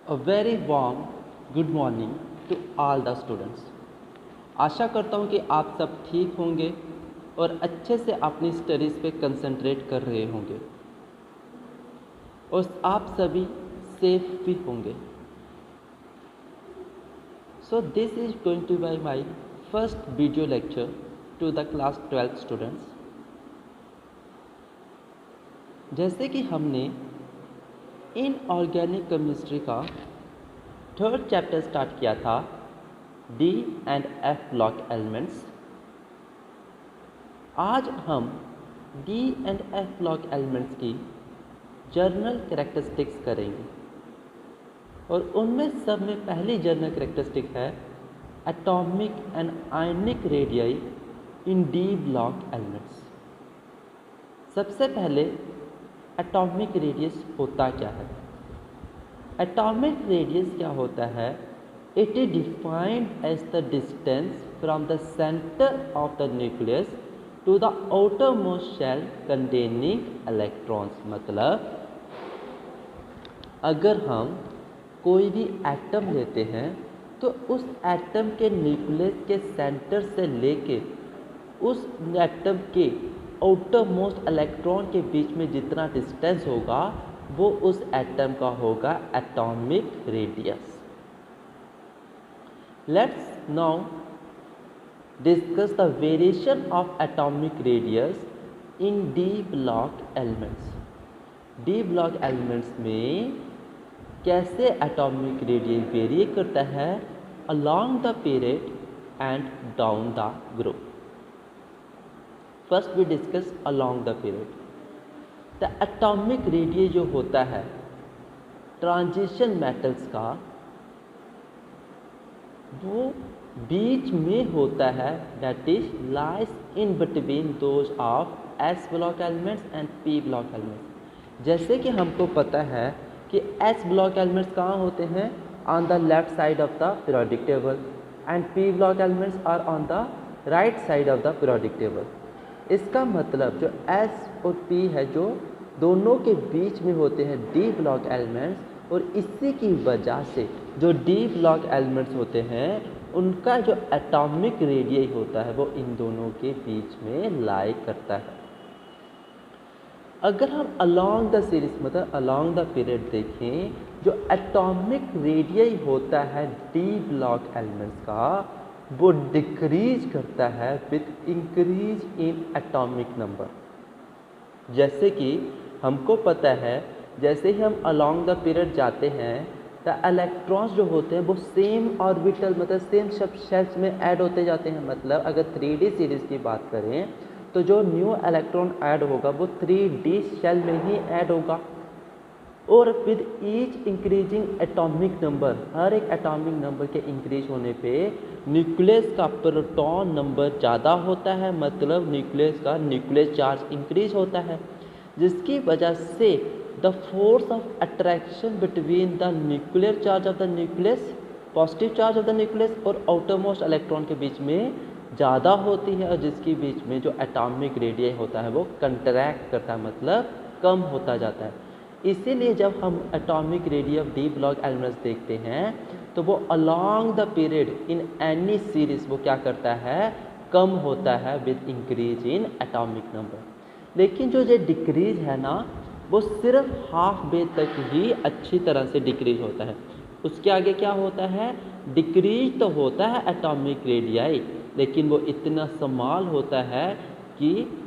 A very warm good morning to all the students। आशा करता हूँ कि आप सब ठीक होंगे और अच्छे से अपनी स्टडीज़ पे कंसंट्रेट कर रहे होंगे और आप सभी सेफ भी होंगे। So this is going to be my first video lecture to the class 12 students। जैसे कि हमने इनऑर्गेनिक केमिस्ट्री का थर्ड चैप्टर स्टार्ट किया था, D and F block elements. आज हम D and F block elements की जर्नल कैरेक्टरिस्टिक्स करेंगे और उनमें सब में पहली जर्नल कैरेक्टरिस्टिक है atomic and ionic radii in d block elements. सबसे पहले एटॉमिक रेडियस होता क्या है? एटॉमिक रेडियस क्या होता है? It is defined as the distance from the centre of the nucleus to the outer most shell containing electrons. मतलब अगर हम कोई भी एटम लेते हैं तो उस एटम के न्यूक्लियस के सेंटर से लेके उस एटम के आउटर मोस्ट इलेक्ट्रॉन के बीच में जितना डिस्टेंस होगा वो उस एटम का होगा atomic radius. Let's now discuss the variation of atomic radius in d block elements. D block elements में कैसे एटॉमिक रेडियस वेरी करता है along the period and down the group. First we discuss along the period. The atomic radius जो होता है transition metals का, वो बीच में होता है, that is lies in between those of S block elements and p block elements. जैसे कि हमको पता है कि एस ब्लॉक एलिमेंट्स कहाँ होते हैं? On the left side of the periodic table and p block elements are on the right side of the periodic table. इसका मतलब जो एस और पी है जो दोनों के बीच में होते हैं डी ब्लॉक एलिमेंट्स, और इसी की वजह से जो डी ब्लॉक एलिमेंट्स होते हैं उनका जो एटॉमिक रेडियस होता है वो इन दोनों के बीच में लाई करता है। अगर हम अलोंग द सीरीज मतलब अलोंग द पीरियड देखें, जो एटॉमिक रेडियस होता है डी ब्लॉक एलिमेंट्स का वो डिक्रीज करता है with increase in atomic number. जैसे कि हमको पता है जैसे ही हम अलोंग द पीरियड जाते हैं द इलेक्ट्रॉन्स जो होते हैं वो सेम ऑर्बिटल मतलब सेम सब शेल्स में ऐड होते जाते हैं। मतलब अगर 3D सीरीज की बात करें तो जो न्यू इलेक्ट्रॉन ऐड होगा वो 3D शेल में ही ऐड होगा, और with each increasing atomic number, हर एक एटॉमिक नंबर के इंक्रीज होने पे न्यूक्लियस का प्रोटॉन नंबर ज़्यादा होता है, मतलब न्यूक्लियस का न्यूक्लियस चार्ज इंक्रीज होता है, जिसकी वजह से the force of attraction between the nuclear charge of the nucleus, positive charge of the nucleus और आउटर मोस्ट इलेक्ट्रॉन के बीच में ज़्यादा होती है, और जिसके बीच में जो एटॉमिक रेडियस होता है वो कंट्रैक्ट करता है, मतलब कम होता जाता है। इसीलिए जब हम atomic radius of D block elements देखते हैं तो वो along the period in any series वो क्या करता है, कम होता है with increase in atomic number. लेकिन जो ये डिक्रीज है ना वो सिर्फ हाफ वे तक ही अच्छी तरह से डिक्रीज होता है। उसके आगे क्या होता है? डिक्रीज तो होता है एटॉमिक रेडियस, लेकिन वो इतना स्मॉल होता है कि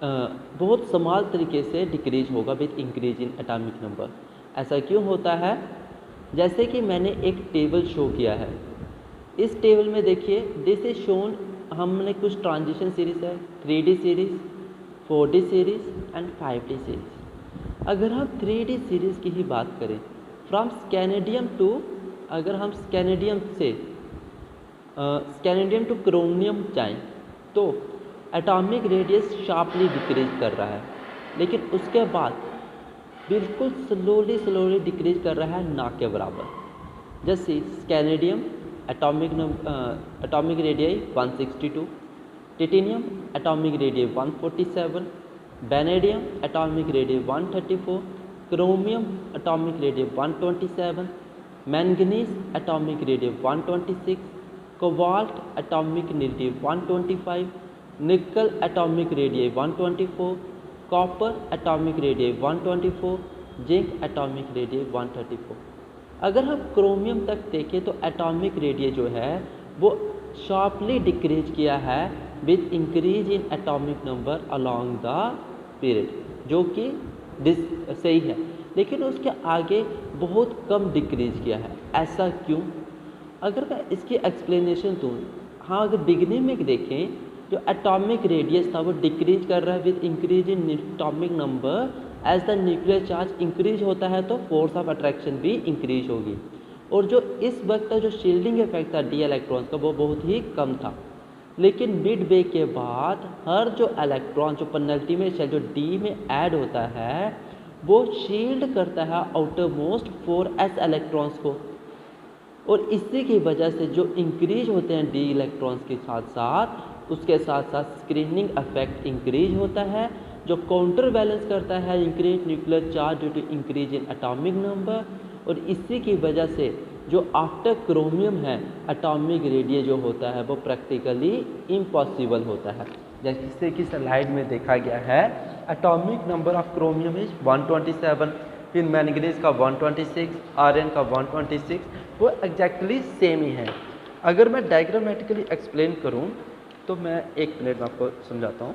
बहुत स्मॉल तरीके से डिक्रीज होगा with increase in atomic number. ऐसा क्यों होता है? जैसे कि मैंने एक टेबल शो किया है, इस टेबल में देखिए दिस इज शोन, हमने कुछ ट्रांजिशन सीरीज है, 3D series, 4D series and 5D series. अगर हम 3D सीरीज की ही बात करें फ्रॉम स्कैनेडियम टू, अगर हम स्कैनेडियम से स्कैनेडियम टू क्रोमियम जाएँ तो एटॉमिक रेडियस शार्पली डिक्रीज कर रहा है, लेकिन उसके बाद बिल्कुल स्लोली डिक्रीज कर रहा है ना के बराबर। जैसे scandium atomic radius 162, titanium atomic radius 147, vanadium atomic radius 134, chromium atomic radius 127, manganese atomic radius 126, cobalt atomic radius 125, nickel atomic radius 124, copper atomic radius 124, zinc atomic radius 134। अगर हम क्रोमियम तक देखें तो एटॉमिक रेडियस जो है वो शार्पली डिक्रीज किया है with increase in atomic number along the period, जो कि सही है, लेकिन उसके आगे बहुत कम डिक्रीज किया है। ऐसा क्यों? अगर मैं इसकी एक्सप्लेनेशन दूँ, हाँ, अगर बिगिनिंग में देखें जो एटॉमिक रेडियस था वो डिक्रीज कर रहा है with increase in atomic number, as the nuclear charge increase होता है तो फोर्स ऑफ अट्रैक्शन भी इंक्रीज होगी। और जो इस वक्त का जो शील्डिंग इफेक्ट था डी इलेक्ट्रॉन्स का वो बहुत ही कम था, लेकिन मिड वे के बाद हर जो इलेक्ट्रॉन जो पेनल्टीमेट शेल जो डी में ऐड होता है वो शील्ड करता है आउटर मोस्ट 4s इलेक्ट्रॉन्स को, और इसी की वजह से जो इंक्रीज होते हैं डी इलेक्ट्रॉन्स के साथ साथ उसके साथ साथ स्क्रीनिंग इफेक्ट इंक्रीज होता है, जो काउंटर बैलेंस करता है increase nuclear charge due to increase in atomic number. और इसी की वजह से जो आफ्टर क्रोमियम है एटॉमिक रेडियस जो होता है वो प्रैक्टिकली इम्पॉसिबल होता है। जैसे कि स्लाइड में देखा गया है, atomic number of chromium is 127, फिर मैंगनीज का 126, आयरन का 126, वो एग्जैक्टली सेम ही है। अगर मैं डायग्रामेटिकली एक्सप्लेन करूं तो मैं एक मिनट में आपको समझाता हूं।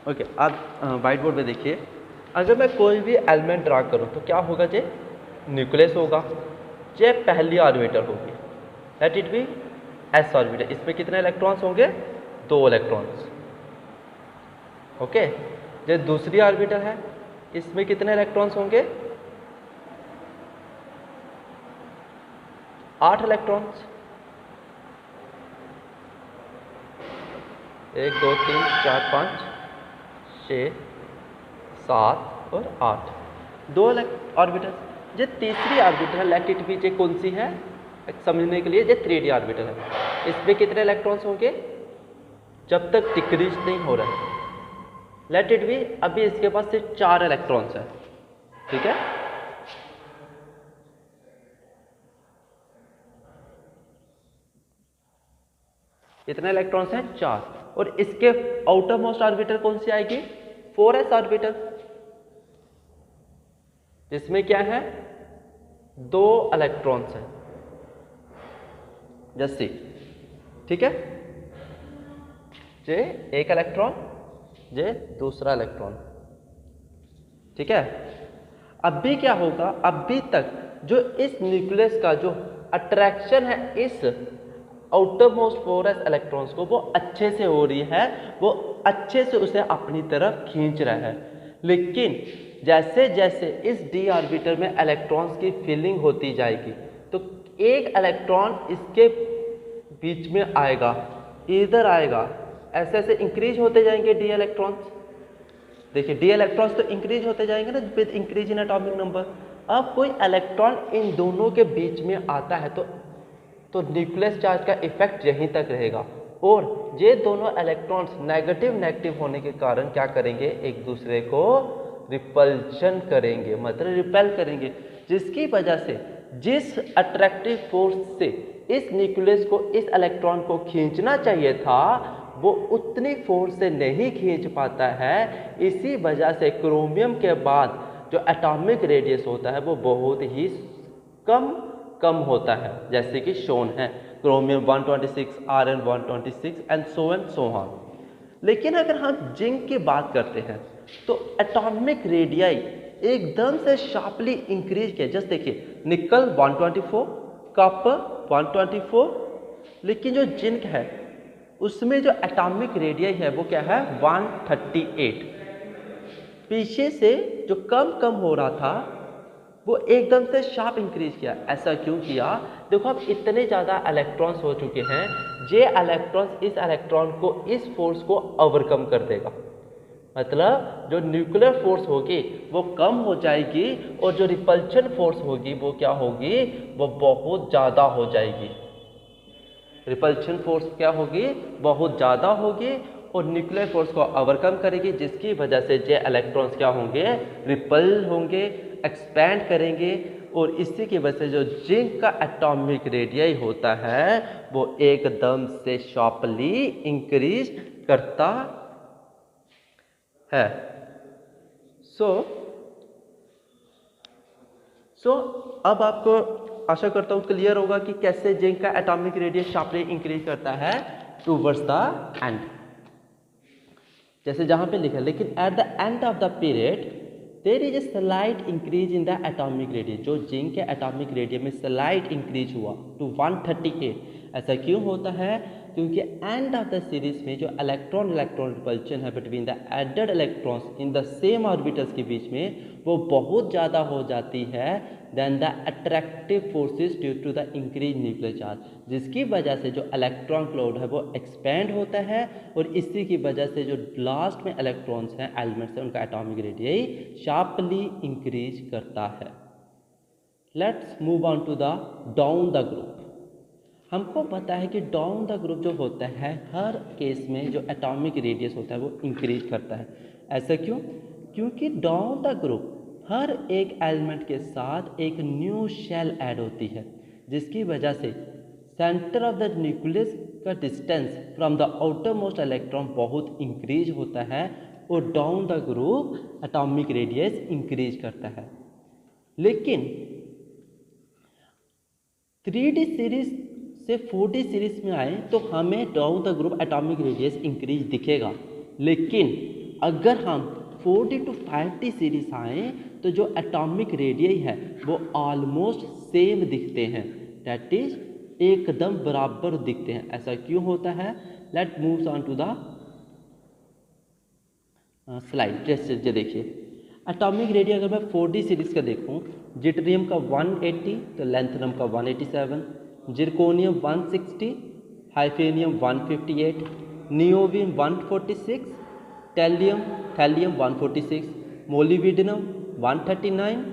ओके, आप वाइट बोर्ड पे देखिए, अगर मैं कोई भी एलिमेंट ड्रा करूं तो क्या होगा? जे न्यूक्लियस होगा, जे पहली ऑर्बिटल होगी, let it be S orbital. इसमें कितने इलेक्ट्रॉन्स होंगे? 2 इलेक्ट्रॉन्स। ओके, जो दूसरी ऑर्बिटल है इसमें कितने इलेक्ट्रॉन्स होंगे? 8 इलेक्ट्रॉन्स। 1 2 3 4 5 6 7 और 8, 2 ऑर्बिटल। जो तीसरी ऑर्बिटल लेट इट बी, जे कौन सी है समझने के लिए, जे 3d ऑर्बिटल है। इसमें कितने इलेक्ट्रॉन्स होंगे? जब तक डिक्रीज नहीं हो रहा है, लेट इट बी, अभी इसके पास सिर्फ 4 इलेक्ट्रॉन्स है, ठीक है। कितने इलेक्ट्रॉन्स हैं? 4। और इसके आउटर मोस्ट ऑर्बिटल कौन सी आएगी? 4s ऑर्बिटल, जिसमें क्या है? 2 इलेक्ट्रॉन्स हैं, जैसे, ठीक है, जे 1 इलेक्ट्रॉन, जे दूसरा इलेक्ट्रॉन, ठीक है। अभी क्या होगा? अभी तक जो इस न्यूक्लियस का जो अट्रैक्शन है इस आउटर मोस्ट 4s इलेक्ट्रॉन्स को वो अच्छे से हो रही है, वो अच्छे से उसे अपनी तरफ खींच रहा है। लेकिन जैसे जैसे इस d ऑर्बिटल में इलेक्ट्रॉन्स की फिलिंग होती जाएगी तो एक इलेक्ट्रॉन इसके बीच में आएगा, इधर आएगा, ऐसे ऐसे इंक्रीज होते जाएंगे d इलेक्ट्रॉन्स। देखिए d इलेक्ट्रॉन्स तो इंक्रीज होते जाएंगे ना with increase in atomic number. अब कोई इलेक्ट्रॉन इन दोनों के बीच में आता है तो न्यूक्लियस चार्ज का इफेक्ट यहीं तक रहेगा, और ये दोनों इलेक्ट्रॉन्स नेगेटिव नेगेटिव होने के कारण क्या करेंगे? एक दूसरे को रिपल्शन करेंगे, मतलब रिपेल करेंगे, जिसकी वजह से जिस अट्रैक्टिव फोर्स से इस न्यूक्लियस को इस इलेक्ट्रॉन को खींचना चाहिए था वो उतनी फोर्स से नहीं खींच पाता है। इसी वजह से क्रोमियम के बाद जो एटॉमिक रेडियस होता है वो बहुत ही कम होता है, जैसे कि शोन है chromium 126, iron 126 and so on. लेकिन अगर हम जिंक की बात करते हैं तो एटॉमिक रेडियाई एकदम से शार्पली इंक्रीज किया। जस्ट देखिए, निकल 124, कॉपर 124, लेकिन जो जिंक है उसमें जो एटॉमिक रेडियाई है वो क्या है? 138। पीछे से जो कम हो रहा था वो एकदम से शार्प इंक्रीज किया। ऐसा क्यों किया? देखो, अब इतने ज़्यादा इलेक्ट्रॉन्स हो चुके हैं, ये इलेक्ट्रॉन्स इस इलेक्ट्रॉन को इस फोर्स को ओवरकम कर देगा, मतलब जो न्यूक्लियर फोर्स होगी वो कम हो जाएगी और जो रिपल्शन फोर्स होगी वो क्या होगी? वो बहुत ज़्यादा हो जाएगी। रिपल्शन फोर्स क्या होगी? बहुत ज़्यादा होगी, और न्यूक्लियर फोर्स को ओवरकम करेगी, जिसकी वजह से जे इलेक्ट्रॉन्स क्या होंगे, रिपल होंगे, एक्सपैंड करेंगे, और इसी की वजह से जो जिंक का एटॉमिक रेडियस होता है वो एकदम से शार्पली इंक्रीज करता है। सो अब आपको आशा करता हूँ क्लियर होगा कि कैसे जिंक का एटॉमिक रेडियस शार्पली इंक्रीज करता है टूवर्ड्स द एंड। जैसे जहां पे लिखा है, लेकिन at the end of the period there is a slight increase in the atomic radius. जो जिंक के एटॉमिक रेडियस में स्लाइट इंक्रीज हुआ टू 138। ऐसा क्यों होता है? क्योंकि एंड ऑफ द सीरीज में जो इलेक्ट्रॉन रिपल्शन है between the added electrons in the same orbitals के बीच में वो बहुत ज़्यादा हो जाती है then the attractive forces due to the increase nuclear charge, जिसकी वजह से जो इलेक्ट्रॉन क्लाउड है वो एक्सपेंड होता है, और इसी की वजह से जो लास्ट में इलेक्ट्रॉन्स हैं, एलिमेंट्स हैं, उनका एटॉमिक रेडियस शार्पली इंक्रीज करता है। Let's move on to the down the group. हमको पता है कि डाउन द ग्रुप जो होता है हर केस में जो एटॉमिक रेडियस होता है वो इंक्रीज करता है। ऐसा क्यों? क्योंकि डाउन द ग्रुप हर एक एलिमेंट के साथ एक न्यू शेल ऐड होती है, जिसकी वजह से सेंटर ऑफ द न्यूक्लियस का distance from the outer most electron बहुत इंक्रीज होता है, और down the group atomic radius increase करता है। लेकिन 3D सीरीज से 4D सीरीज में आए तो हमें down the group atomic radius increase दिखेगा, लेकिन अगर हम 4D to 5D सीरीज आए तो जो एटॉमिक रेडियस है वो ऑलमोस्ट सेम दिखते हैं, दैट इज एकदम बराबर दिखते हैं। ऐसा क्यों होता है? Let move on to the slide. जैसे देखिए एटॉमिक रेडियस अगर मैं 4D सीरीज का देखूं, जिटरियम का 180 तो लैंथनम का 187, zirconium 160, हाइफेनियम 158, niobium 146, thallium 146, molybdenum 139,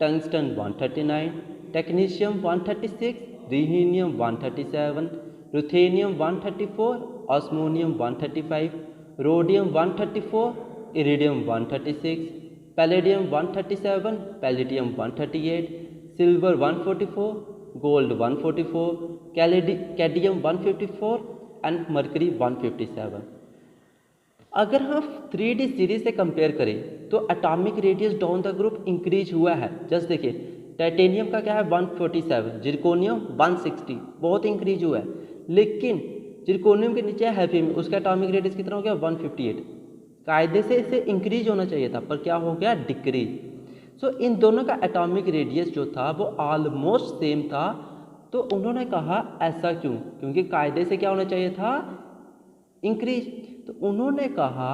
tungsten 139, technetium 136, रिहीनियम 137, ruthenium 134, ऑस्मोनियम 135, rhodium 134, iridium 136, palladium 137, palladium 138, silver 144, gold 144, कैडियम 154 and mercury 157। अगर हम 3D सीरीज से कंपेयर करें तो atomic radius down the group increase हुआ है। जस्ट देखिए टाइटेनियम का क्या है 147, जिरकोनियम 160, बहुत इंक्रीज हुआ है, लेकिन जिरकोनियम के नीचे है हैफियम, उसका एटॉमिक रेडियस कितना हो गया 158। कायदे से इसे इंक्रीज होना चाहिए था पर क्या हो गया डिक्रीज। सो इन दोनों का एटॉमिक रेडियस जो था वो ऑलमोस्ट सेम था, तो उन्होंने कहा ऐसा क्यों? क्योंकि कायदे से क्या होना चाहिए था इंक्रीज। तो उन्होंने कहा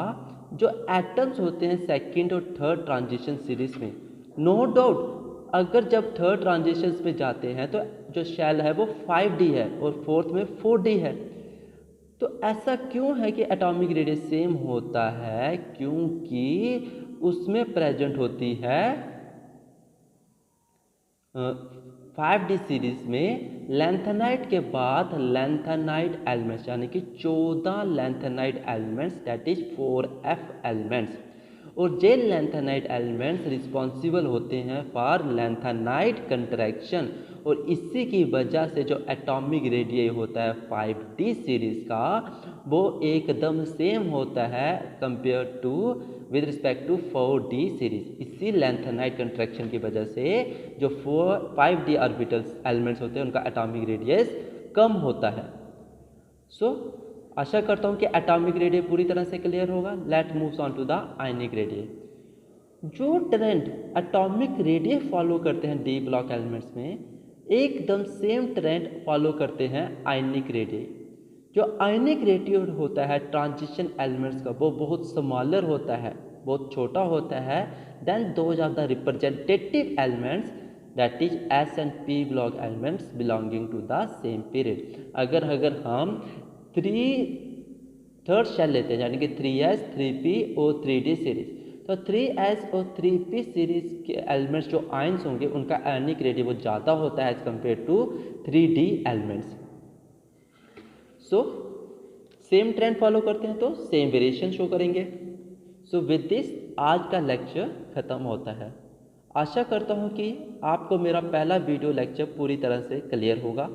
जो एटम्स होते हैं सेकंड और थर्ड ट्रांजिशन सीरीज में, नो डाउट अगर जब थर्ड ट्रांजिशन में जाते हैं तो जो शेल है वो 5D है और फोर्थ में 4D है। तो ऐसा क्यों है कि एटॉमिक रेडियस सेम होता है? क्योंकि उसमें प्रेजेंट होती है 5D सीरीज में लैंथेनाइट के बाद लैंथेनाइट एलिमेंट्स, यानी कि 14 lanthanide elements, that is 4F elements, और जे लैंथेनाइट एलिमेंट्स रिस्पॉन्सिबल होते हैं फॉर लैंथेनाइट कंट्रैक्शन, और इसी की वजह से जो एटॉमिक रेडियस होता है 5D सीरीज का वो एकदम सेम होता है compare to with respect to 4D series. इसी लैंथेनाइट कंट्रैक्शन की वजह से जो 5D ऑर्बिटल्स एलिमेंट्स होते हैं उनका एटॉमिक रेडियस कम होता है। सो आशा करता हूँ कि एटॉमिक रेडियस पूरी तरह से क्लियर होगा। Let move on to the ionic radius. जो ट्रेंड एटॉमिक रेडियस फॉलो करते हैं डी ब्लॉक एलिमेंट्स में, एकदम सेम ट्रेंड फॉलो करते हैं आयनिक रेडियस। जो आयनिक रेडियस होता है ट्रांजिशन एलिमेंट्स का वो बहुत स्मॉलर होता है, बहुत छोटा होता है then those of the representative elements, that is S and P block elements belonging to the same period. अगर हम थर्ड शेल लेते हैं यानी कि 3S 3P और 3D सीरीज, तो 3S और 3P सीरीज के एलिमेंट्स जो आयंस होंगे उनका आयनिक रेडियस बहुत ज़्यादा होता है as compare to 3D elements. So same trend follow करते हैं तो सेम वेरिएशन शो करेंगे। सो विद दिस आज का लेक्चर ख़त्म होता है। आशा करता हूँ कि आपको मेरा पहला वीडियो लेक्चर पूरी तरह से क्लियर होगा।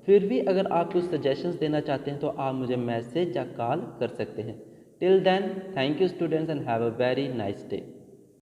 फिर भी अगर आप कुछ सजेशंस देना चाहते हैं तो आप मुझे मैसेज या कॉल कर सकते हैं। Till then, thank you students and have a very nice day.